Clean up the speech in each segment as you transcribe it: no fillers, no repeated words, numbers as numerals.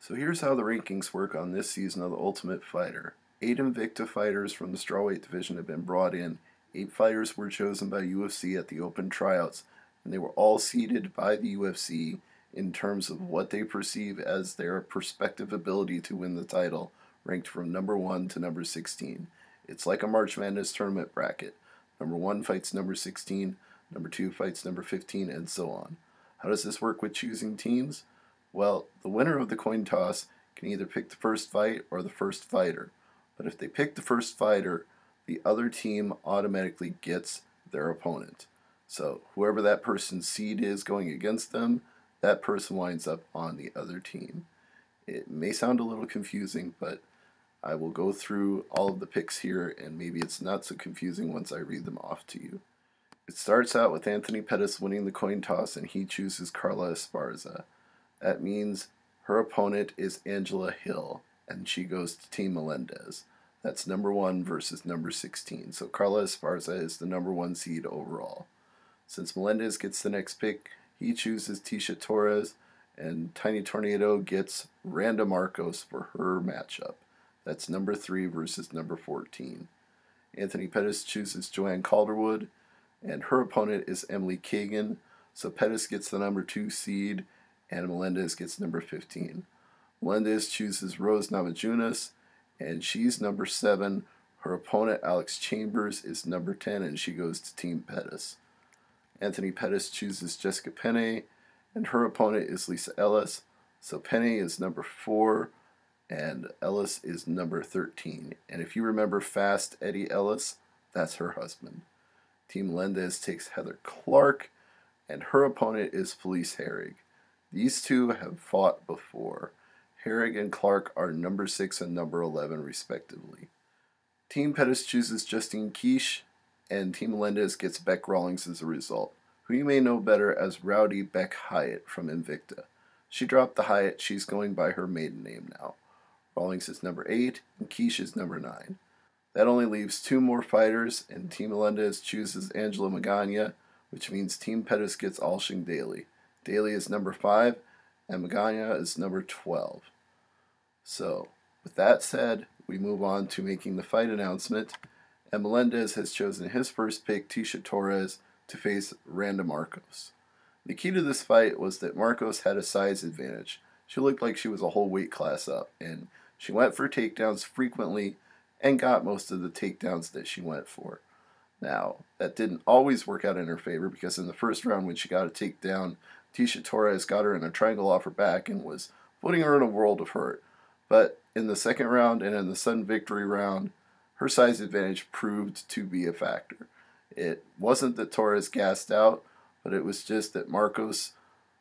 So here's how the rankings work on this season of The Ultimate Fighter. 8 Invicta fighters from the strawweight division have been brought in. 8 fighters were chosen by UFC at the open tryouts, and they were all seeded by the UFC in terms of what they perceive as their prospective ability to win the title, ranked from number 1 to number 16. It's like a March Madness tournament bracket. Number 1 fights number 16, number 2 fights number 15, and so on. How does this work with choosing teams? Well, the winner of the coin toss can either pick the first fight or the first fighter. But if they pick the first fighter, the other team automatically gets their opponent. So whoever that person's seed is going against them, that person winds up on the other team. It may sound a little confusing, but I will go through all of the picks here, and maybe it's not so confusing once I read them off to you. It starts out with Anthony Pettis winning the coin toss, and he chooses Carla Esparza. That means her opponent is Angela Hill, and she goes to Team Melendez. That's number 1 versus number 16. So Carla Esparza is the number 1 seed overall. Since Melendez gets the next pick, he chooses Tisha Torres, and Tiny Tornado gets Randa Marcos for her matchup. That's number 3 versus number 14. Anthony Pettis chooses Joanne Calderwood, and her opponent is Emily Kagan. So Pettis gets the number 2 seed, and Melendez gets number 15. Melendez chooses Rose Namajunas, and she's number 7. Her opponent, Alex Chambers, is number 10, and she goes to Team Pettis. Anthony Pettis chooses Jessica Penne, and her opponent is Lisa Ellis. So Penne is number 4, and Ellis is number 13. And if you remember Fast Eddie Ellis, that's her husband. Team Melendez takes Heather Clark, and her opponent is Felice Herrig. These two have fought before. Herrig and Clark are number 6 and number 11 respectively. Team Pettis chooses Justine Kish, and Team Melendez gets Beck Rawlings as a result, who you may know better as Rowdy Beck Hyatt from Invicta. She dropped the Hyatt, she's going by her maiden name now. Rawlings is number 8, and Kish is number 9. That only leaves 2 more fighters, and Team Melendez chooses Angela Magana, which means Team Pettis gets Alshing Daly. Daly is number 5, and Magana is number 12. So, with that said, we move on to making the fight announcement, and Melendez has chosen his first pick, Tisha Torres, to face Randa Marcos. The key to this fight was that Marcos had a size advantage. She looked like she was a whole weight class up, and she went for takedowns frequently and got most of the takedowns that she went for. Now, that didn't always work out in her favor, because in the first round when she got a takedown, Tisha Torres got her in a triangle off her back and was putting her in a world of hurt. But in the second round and in the sudden victory round, her size advantage proved to be a factor. It wasn't that Torres gassed out, but it was just that Marcos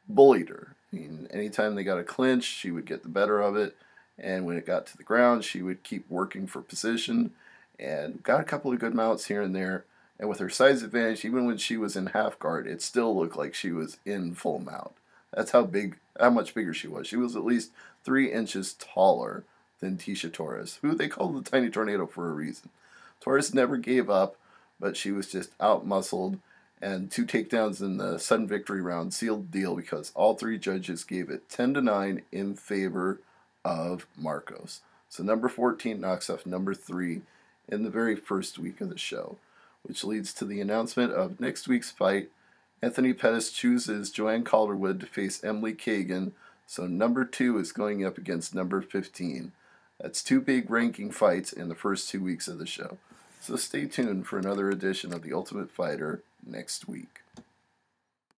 bullied her. I mean, anytime they got a clinch, she would get the better of it, and when it got to the ground, she would keep working for position, and got a couple of good mounts here and there. And with her size advantage, even when she was in half guard, it still looked like she was in full mount. That's how much bigger she was. She was at least 3 inches taller than Tisha Torres, who they called the Tiny Tornado for a reason. Torres never gave up, but she was just out-muscled, and 2 takedowns in the sudden victory round sealed the deal, because all 3 judges gave it 10-9 in favor of Marcos. So number 14 knocks off number 3 in the very first week of the show, which leads to the announcement of next week's fight. Anthony Pettis chooses Joanne Calderwood to face Emily Kagan, so number 2 is going up against number 15. That's 2 big ranking fights in the first 2 weeks of the show. So stay tuned for another edition of The Ultimate Fighter next week.